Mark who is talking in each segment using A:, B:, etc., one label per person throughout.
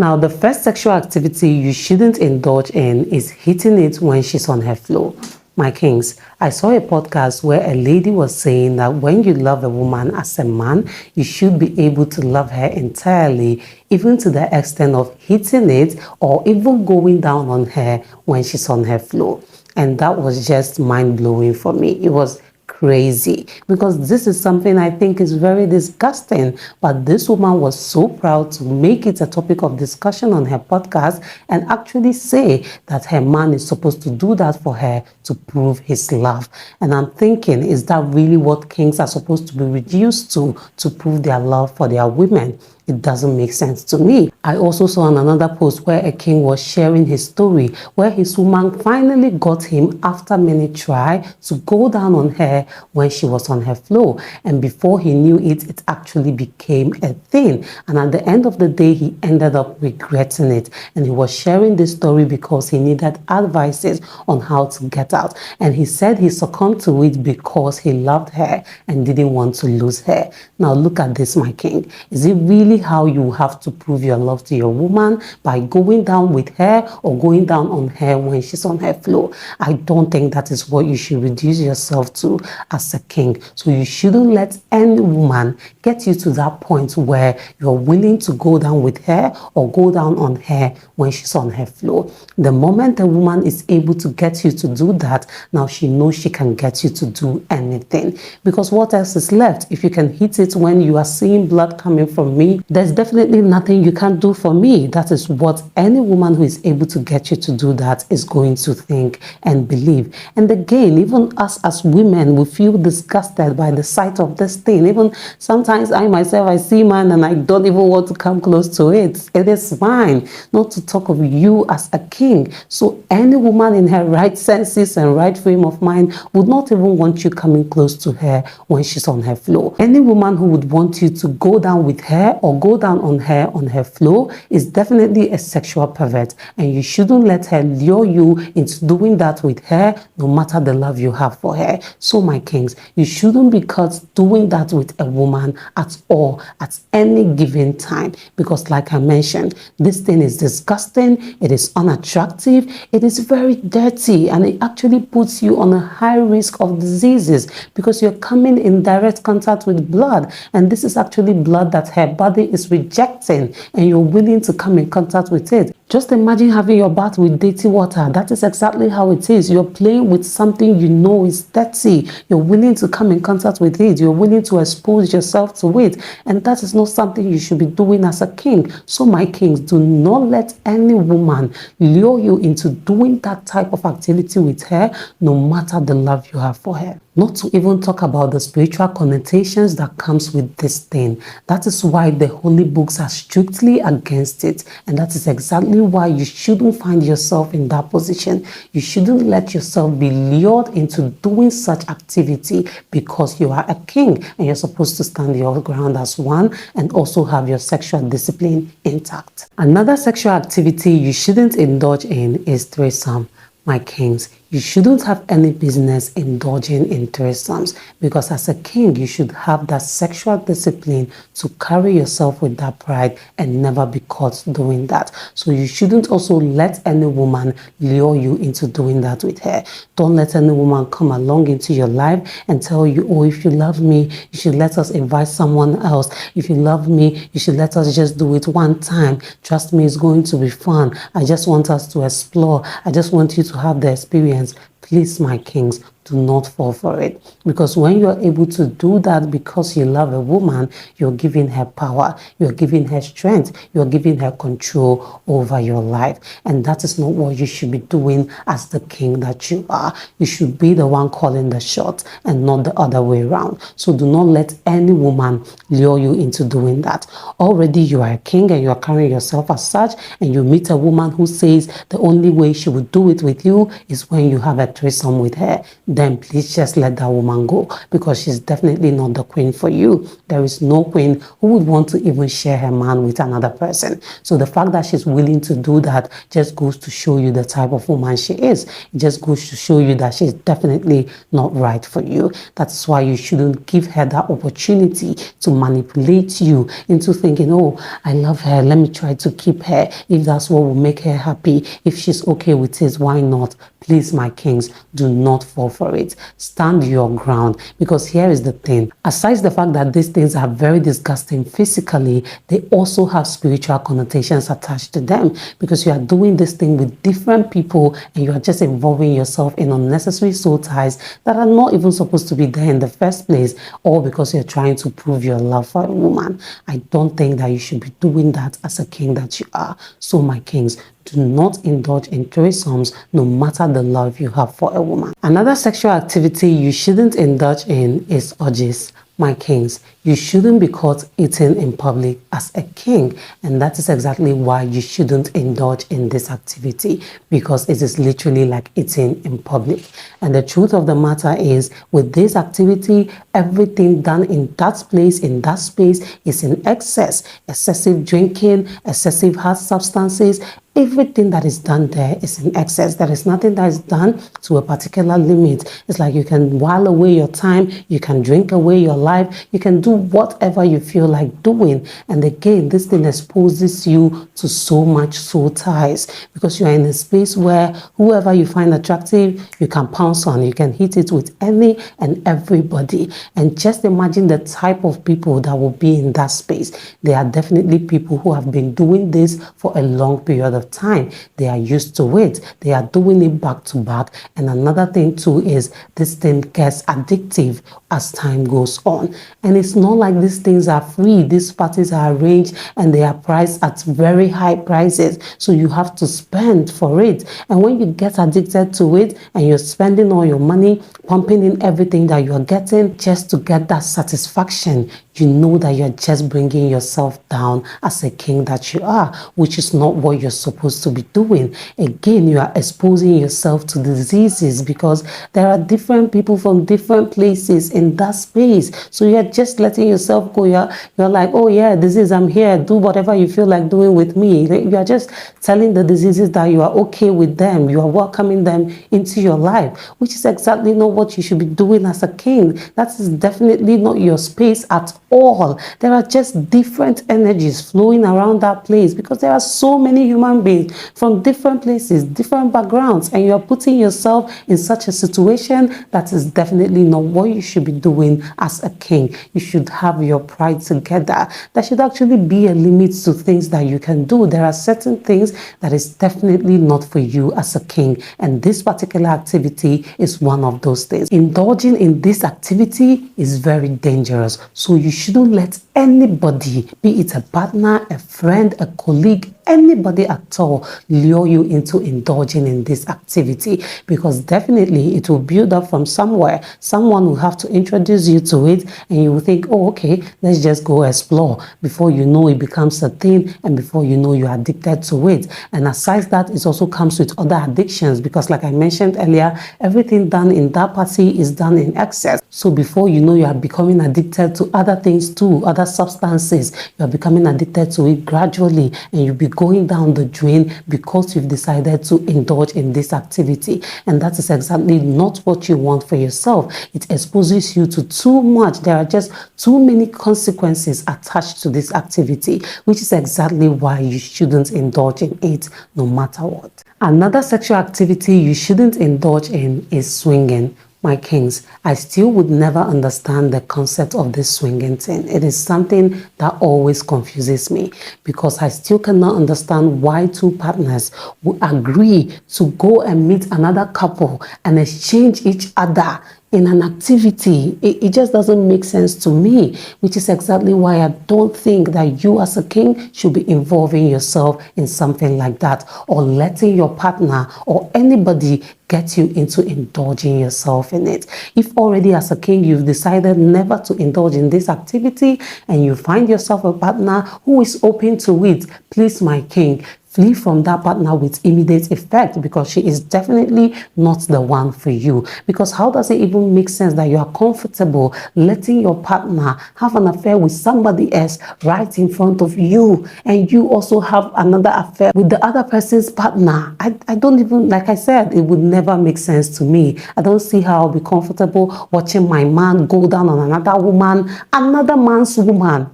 A: Now, the first sexual activity you shouldn't indulge in is hitting it when she's on her floor. My kings, I saw a podcast where a lady was saying that when you love a woman as a man, you should be able to love her entirely, even to the extent of hitting it or even going down on her when she's on her floor. And that was just mind-blowing for me. It was crazy, because this is something I think is very disgusting, but this woman was so proud to make it a topic of discussion on her podcast and actually say that her man is supposed to do that for her to prove his love. And I'm thinking, is that really what kings are supposed to be reduced to prove their love for their women? It doesn't make sense to me. I also saw on another post where a king was sharing his story where his woman finally got him, after many try, to go down on her when she was on her floor. And before he knew it, it actually became a thing. And at the end of the day, he ended up regretting it. And he was sharing this story because he needed advices on how to get out. And he said he succumbed to it because he loved her and didn't want to lose her. Now look at this, my king. Is it really how you have to prove your love to your woman, by going down with her or going down on her when she's on her floor? I don't think that is what you should reduce yourself to as a king. So you shouldn't let any woman get you to that point where you're willing to go down with her or go down on her when she's on her floor. The moment a woman is able to get you to do that, now she knows she can get you to do anything. Because what else is left? If you can hit it when you are seeing blood coming from me, there's definitely nothing you can do for me. That is what any woman who is able to get you to do that is going to think and believe. And again, even us as women, we feel disgusted by the sight of this thing. Even sometimes I myself, I see man and I don't even want to come close to it. It is fine, not to talk of you as a king. So any woman in her right senses and right frame of mind would not even want you coming close to her when she's on her floor. Any woman who would want you to go down with her or go down on her floor is definitely a sexual pervert, and you shouldn't let her lure you into doing that with her, no matter the love you have for her. So my kings, you shouldn't be caught doing that with a woman at all at any given time, because like I mentioned, this thing is disgusting, it is unattractive, it is very dirty, and it actually puts you on a high risk of diseases because you're coming in direct contact with blood, and this is actually blood that her body is rejecting, and you're willing to come in contact with it. Just imagine having your bath with dirty water. That is exactly how it is. You're playing with something you know is dirty. You're willing to come in contact with it. You're willing to expose yourself to it. And that is not something you should be doing as a king. So my kings, do not let any woman lure you into doing that type of activity with her, no matter the love you have for her. Not to even talk about the spiritual connotations that comes with this thing. That is why the holy books are strictly against it. And that is exactly why you shouldn't find yourself in that position. You shouldn't let yourself be lured into doing such activity, because you are a king and you're supposed to stand your ground as one and also have your sexual discipline intact. Another sexual activity you shouldn't indulge in is threesome. My kings, you shouldn't have any business indulging in threesomes, because as a king, you should have that sexual discipline to carry yourself with that pride and never be caught doing that. So you shouldn't also let any woman lure you into doing that with her. Don't let any woman come along into your life and tell you, oh, if you love me, you should let us invite someone else. If you love me, you should let us just do it one time. Trust me, it's going to be fun. I just want us to explore. I just want you to have the experience. Please, my kings, do not fall for it, because when you're able to do that because you love a woman, you're giving her power, you're giving her strength, you're giving her control over your life, and that is not what you should be doing as the king that you are. You should be the one calling the shots and not the other way around. So do not let any woman lure you into doing that. Already you are a king and you're carrying yourself as such, and you meet a woman who says the only way she would do it with you is when you have a threesome with her, then please just let that woman go, because she's definitely not the queen for you. There is no queen who would want to even share her man with another person. So the fact that she's willing to do that just goes to show you the type of woman she is. It just goes to show you that she's definitely not right for you. That's why you shouldn't give her that opportunity to manipulate you into thinking, oh, I love her, let me try to keep her. If that's what will make her happy, if she's okay with it, why not? Please, my kings, do not fall for it. Stand your ground, because here is the thing. Aside the fact that these things are very disgusting physically, they also have spiritual connotations attached to them, because you are doing this thing with different people and you are just involving yourself in unnecessary soul ties that are not even supposed to be there in the first place, all because you're trying to prove your love for a woman. I don't think that you should be doing that as a king that you are. So, my kings, do not indulge in threesomes, no matter the love you have for a woman. Another sexual activity you shouldn't indulge in is orgies. My kings, you shouldn't be caught eating in public as a king, and that is exactly why you shouldn't indulge in this activity, because it is literally like eating in public. And the truth of the matter is, with this activity, everything done in that place, in that space, is in excess. Excessive drinking, excessive hard substances, everything that is done there is in excess. There is nothing that is done to a particular limit. It's like you can while away your time, you can drink away your life, you can do whatever you feel like doing. And again, this thing exposes you to so much soul ties, because you are in a space where whoever you find attractive, you can pounce on, you can hit it with any and everybody. And just imagine the type of people that will be in that space. They are definitely people who have been doing this for a long period of time. They are used to it. They are doing it back to back. And another thing too is this thing gets addictive as time goes on. And it's not like these things are free. These parties are arranged and they are priced at very high prices. So you have to spend for it. And when you get addicted to it and you're spending all your money, pumping in everything that you're getting just to get that satisfaction, you know that you're just bringing yourself down as a king that you are, which is not what you're supposed to be doing. Again, you are exposing yourself to diseases, because there are different people from different places in that space. So you're just letting yourself go. You're like, oh yeah, disease, I'm here. Do whatever you feel like doing with me. You are just telling the diseases that you are okay with them. You are welcoming them into your life, which is exactly not what you should be doing as a king. That is definitely not your space at all. There are just different energies flowing around that place, because there are so many human beings from different places, different backgrounds, and you're putting yourself in such a situation that is definitely not what you should be doing as a king. You should have your pride together. There should actually be a limit to things that you can do. There are certain things that is definitely not for you as a king, and this particular activity is one of those things. Indulging in this activity is very dangerous, so you shouldn't let anybody, be it a partner, a friend, a colleague, anybody at all, lure you into indulging in this activity, because definitely it will build up from somewhere. Someone will have to introduce you to it, and you will think, oh, okay, let's just go explore. Before you know, it becomes a thing, and before you know, you're addicted to it. And aside that, it also comes with other addictions, because like I mentioned earlier, everything done in that party is done in excess. So before you know, you are becoming addicted to other things too, other substances. You are becoming addicted to it gradually, and you'll be going down the drain because you've decided to indulge in this activity. And that is exactly not what you want for yourself. It exposes you to too much. There are just too many consequences attached to this activity, which is exactly why you shouldn't indulge in it no matter what. Another sexual activity you shouldn't indulge in is swinging. My kings, I still would never understand the concept of this swinging thing. It is something that always confuses me, because I still cannot understand why two partners would agree to go and meet another couple and exchange each other in an activity. It just doesn't make sense to me, which is exactly why I don't think that you as a king should be involving yourself in something like that, or letting your partner or anybody get you into indulging yourself in it. If already as a king you've decided never to indulge in this activity, and you find yourself a partner who is open to it, please, my king, flee from that partner with immediate effect, because she is definitely not the one for you. Because how does it even make sense that you are comfortable letting your partner have an affair with somebody else right in front of you, and you also have another affair with the other person's partner? I don't even, like I said, it would never make sense to me. I don't see how I'll be comfortable watching my man go down on another woman, another man's woman.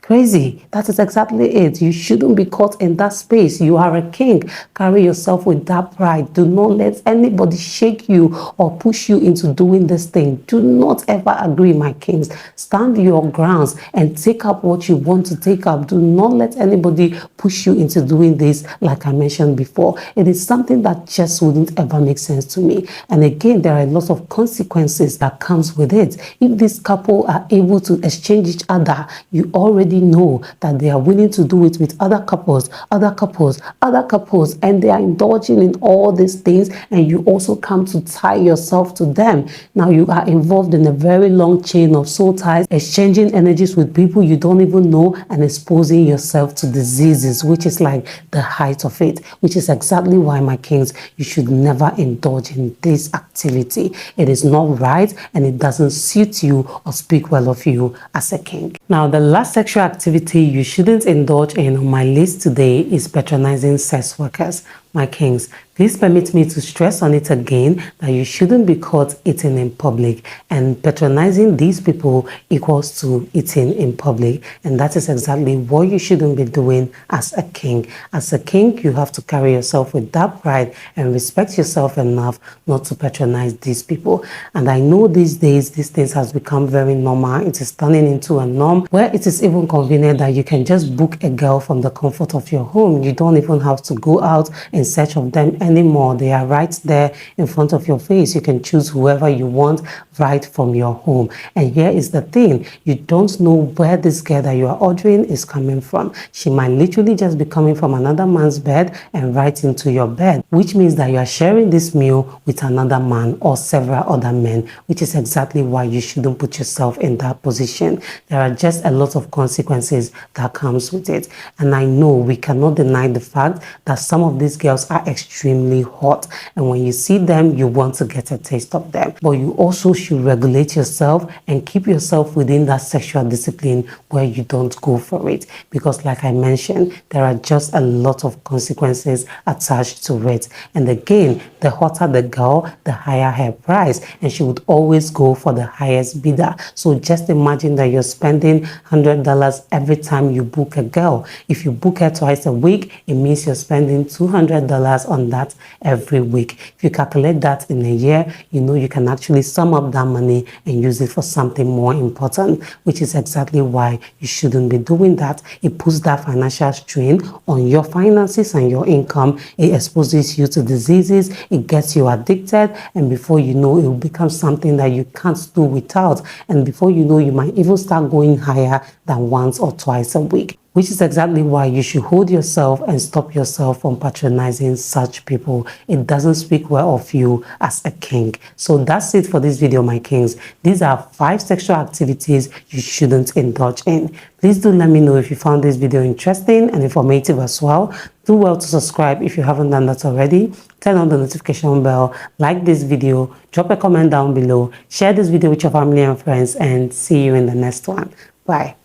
A: Crazy. That is exactly it. You shouldn't be caught in that space. You are a king. Carry yourself with that pride. Do not let anybody shake you or push you into doing this thing. Do not ever agree, my kings. Stand your grounds and take up what you want to take up. Do not let anybody push you into doing this, like I mentioned before. It is something that just wouldn't ever make sense to me. And again, there are a lot of consequences that comes with it. If this couple are able to exchange each other, you already know that they are willing to do it with other couples, and they are indulging in all these things, and you also come to tie yourself to them. Now you are involved in a very long chain of soul ties, exchanging energies with people you don't even know, and exposing yourself to diseases, which is like the height of it, which is exactly why, my kings, you should never indulge in this activity. It is not right, and it doesn't suit you or speak well of you as a king. Now, the last sexual activity you shouldn't indulge in on my list today is patronizing sex workers. My kings, please permit me to stress on it again that you shouldn't be caught eating in public, and patronizing these people equals to eating in public, and that is exactly what you shouldn't be doing as a king. As a king, you have to carry yourself with that pride and respect yourself enough not to patronize these people. And I know these days these things has become very normal. It is turning into a norm where it is even convenient that you can just book a girl from the comfort of your home. You don't even have to go out in search of them anymore. They are right there in front of your face. You can choose whoever you want right from your home. And here is the thing, you don't know where this girl that you are ordering is coming from. She might literally just be coming from another man's bed and right into your bed, which means that you are sharing this meal with another man or several other men, which is exactly why you shouldn't put yourself in that position. There are just a lot of consequences that comes with it. And I know we cannot deny the fact that some of these girls are extremely hot, and when you see them, you want to get a taste of them. But you also should regulate yourself and keep yourself within that sexual discipline where you don't go for it, because like I mentioned, there are just a lot of consequences attached to it. And again, the hotter the girl, the higher her price, and she would always go for the highest bidder. So just imagine that you're spending $100 every time you book a girl. If you book her twice a week, it means you're spending $200 on that every week. If you calculate that in a year, you know you can actually sum up that money and use it for something more important, which is exactly why you shouldn't be doing that. It puts that financial strain on your finances and your income. It exposes you to diseases, it gets you addicted, and before you know, it will become something that you can't do without. And before you know, you might even start going higher than once or twice a week, which is exactly why you should hold yourself and stop yourself from patronizing such people. It doesn't speak well of you as a king. So that's it for this video, my kings. These are 5 sexual activities you shouldn't indulge in. Please do let me know if you found this video interesting and informative as well. Do well to subscribe if you haven't done that already. Turn on the notification bell, like this video, drop a comment down below, share this video with your family and friends, and see you in the next one. Bye.